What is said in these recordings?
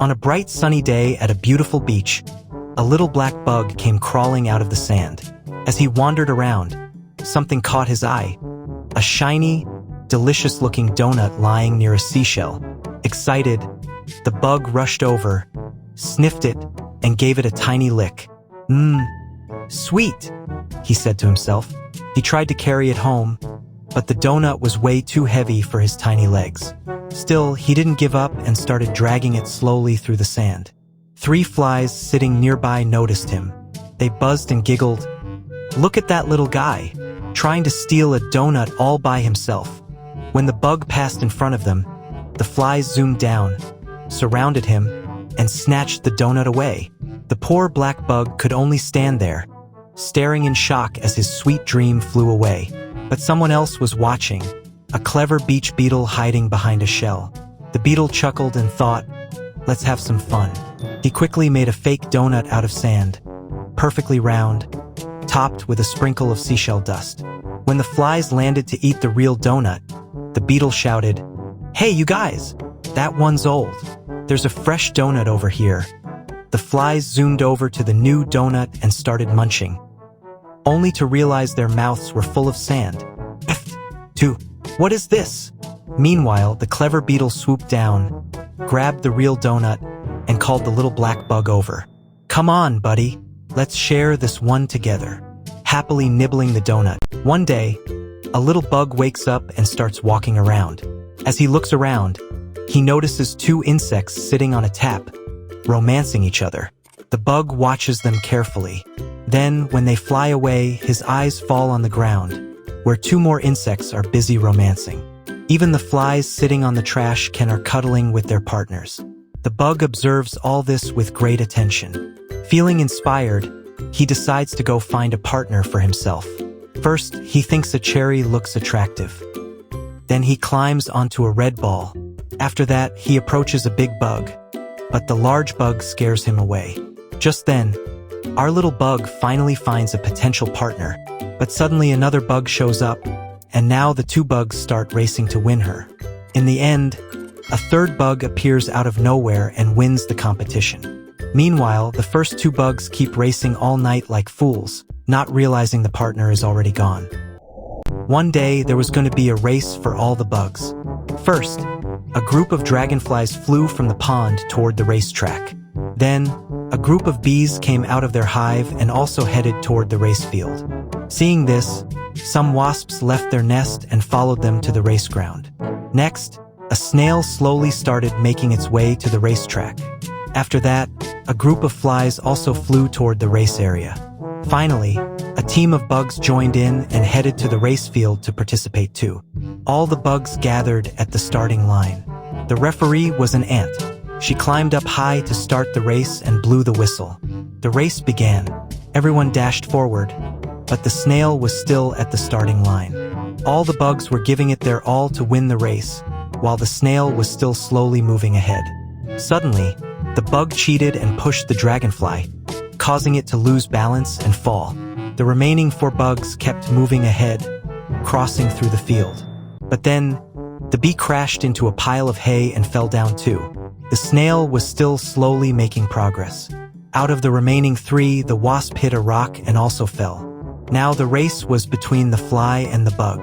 On a bright sunny day at a beautiful beach, a little black bug came crawling out of the sand. As he wandered around, something caught his eye. A shiny, delicious-looking donut lying near a seashell. Excited, the bug rushed over, sniffed it, and gave it a tiny lick. Sweet, he said to himself. He tried to carry it home, but the donut was way too heavy for his tiny legs. Still, he didn't give up and started dragging it slowly through the sand. 3 flies sitting nearby noticed him. They buzzed and giggled. Look at that little guy, trying to steal a donut all by himself. When the bug passed in front of them, the flies zoomed down, surrounded him, and snatched the donut away. The poor black bug could only stand there, staring in shock as his sweet dream flew away. But someone else was watching, a clever beach beetle hiding behind a shell. The beetle chuckled and thought, let's have some fun. He quickly made a fake donut out of sand, perfectly round, topped with a sprinkle of seashell dust. When the flies landed to eat the real donut, the beetle shouted, "Hey, you guys, that one's old. There's a fresh donut over here." The flies zoomed over to the new donut and started munching, only to realize their mouths were full of sand. What is this? Meanwhile, the clever beetle swooped down, grabbed the real donut, and called the little black bug over. Come on, buddy, let's share this one together. Happily nibbling the donut. One day, a little bug wakes up and starts walking around. As he looks around, he notices 2 insects sitting on a tap, romancing each other. The bug watches them carefully. Then, when they fly away, his eyes fall on the ground, where 2 more insects are busy romancing. Even the flies sitting on the trash can are cuddling with their partners. The bug observes all this with great attention. Feeling inspired, he decides to go find a partner for himself. First, he thinks a cherry looks attractive. Then he climbs onto a red ball. After that, he approaches a big bug, but the large bug scares him away. Just then, our little bug finally finds a potential partner, but suddenly another bug shows up, and now the 2 bugs start racing to win her. In the end, a 3rd bug appears out of nowhere and wins the competition. Meanwhile, the first 2 bugs keep racing all night like fools, not realizing the partner is already gone. One day, there was going to be a race for all the bugs. First, a group of dragonflies flew from the pond toward the racetrack. Then, a group of bees came out of their hive and also headed toward the race field. Seeing this, some wasps left their nest and followed them to the race ground. Next, a snail slowly started making its way to the racetrack. After that, a group of flies also flew toward the race area. Finally, a team of bugs joined in and headed to the race field to participate too. All the bugs gathered at the starting line. The referee was an ant. She climbed up high to start the race and blew the whistle. The race began. Everyone dashed forward, but the snail was still at the starting line. All the bugs were giving it their all to win the race, while the snail was still slowly moving ahead. Suddenly, the bug cheated and pushed the dragonfly, causing it to lose balance and fall. The remaining 4 bugs kept moving ahead, crossing through the field. But then, the bee crashed into a pile of hay and fell down too. The snail was still slowly making progress. Out of the remaining 3, the wasp hit a rock and also fell. Now the race was between the fly and the bug.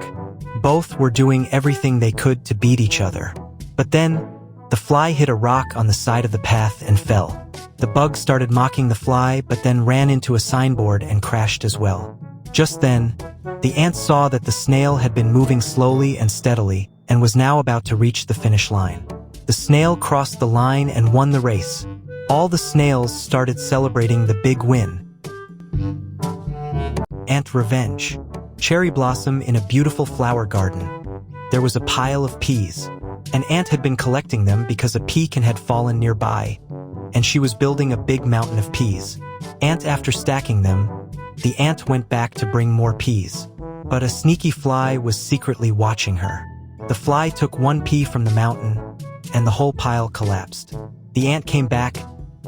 Both were doing everything they could to beat each other. But then, the fly hit a rock on the side of the path and fell. The bug started mocking the fly, but then ran into a signboard and crashed as well. Just then, the ant saw that the snail had been moving slowly and steadily and was now about to reach the finish line. The snail crossed the line and won the race. All the snails started celebrating the big win. Ant revenge. Cherry blossom in a beautiful flower garden. There was a pile of peas. An ant had been collecting them because a pecan had fallen nearby, and she was building a big mountain of peas. After stacking them, the ant went back to bring more peas. But a sneaky fly was secretly watching her. The fly took 1 pea from the mountain, and the whole pile collapsed. The ant came back,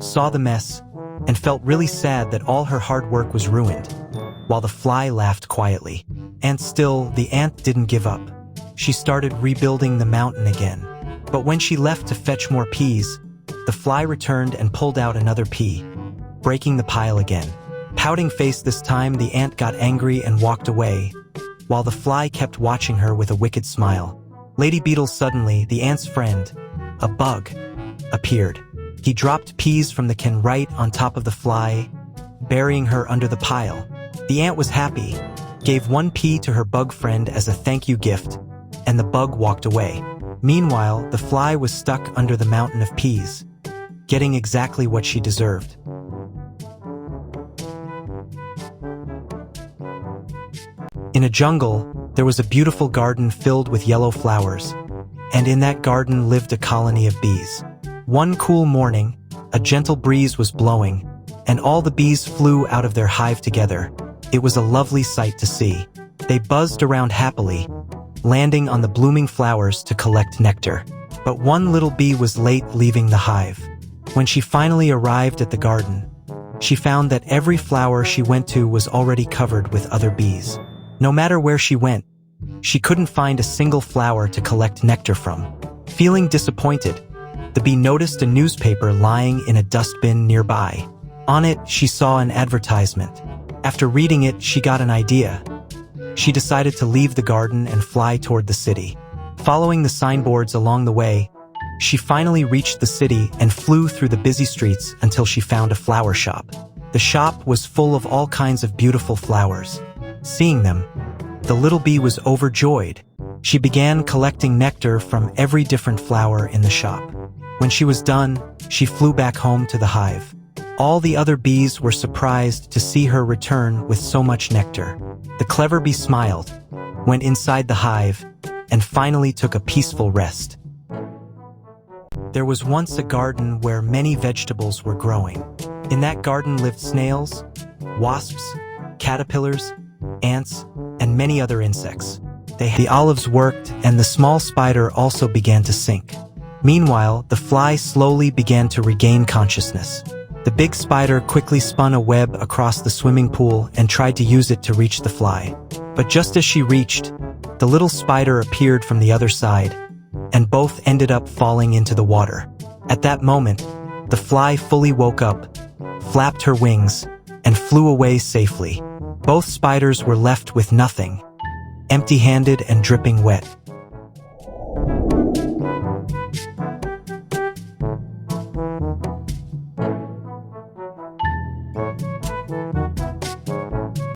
saw the mess, and felt really sad that all her hard work was ruined, while the fly laughed quietly. And still, the ant didn't give up. She started rebuilding the mountain again. But when she left to fetch more peas, the fly returned and pulled out another pea, breaking the pile again. Pouting face this time, the ant got angry and walked away, while the fly kept watching her with a wicked smile. Lady Beetle suddenly, the ant's friend, a bug, appeared. He dropped peas from the can right on top of the fly, burying her under the pile. The ant was happy, gave one pea to her bug friend as a thank you gift, and the bug walked away. Meanwhile, the fly was stuck under the mountain of peas, getting exactly what she deserved. In a jungle, there was a beautiful garden filled with yellow flowers, and in that garden lived a colony of bees. One cool morning, a gentle breeze was blowing, and all the bees flew out of their hive together. It was a lovely sight to see. They buzzed around happily, landing on the blooming flowers to collect nectar. But one little bee was late leaving the hive. When she finally arrived at the garden, she found that every flower she went to was already covered with other bees. No matter where she went, she couldn't find a single flower to collect nectar from. Feeling disappointed, the bee noticed a newspaper lying in a dustbin nearby. On it, she saw an advertisement. After reading it, she got an idea. She decided to leave the garden and fly toward the city. Following the signboards along the way, she finally reached the city and flew through the busy streets until she found a flower shop. The shop was full of all kinds of beautiful flowers. Seeing them, the little bee was overjoyed. She began collecting nectar from every different flower in the shop. When she was done, she flew back home to the hive. All the other bees were surprised to see her return with so much nectar. The clever bee smiled, went inside the hive, and finally took a peaceful rest. There was once a garden where many vegetables were growing. In that garden lived snails, wasps, caterpillars, ants, and many other insects. The olives worked, and the small spider also began to sink. Meanwhile, the fly slowly began to regain consciousness. The big spider quickly spun a web across the swimming pool and tried to use it to reach the fly. But just as she reached, the little spider appeared from the other side, and both ended up falling into the water. At that moment, the fly fully woke up, flapped her wings, and flew away safely. Both spiders were left with nothing, empty-handed and dripping wet.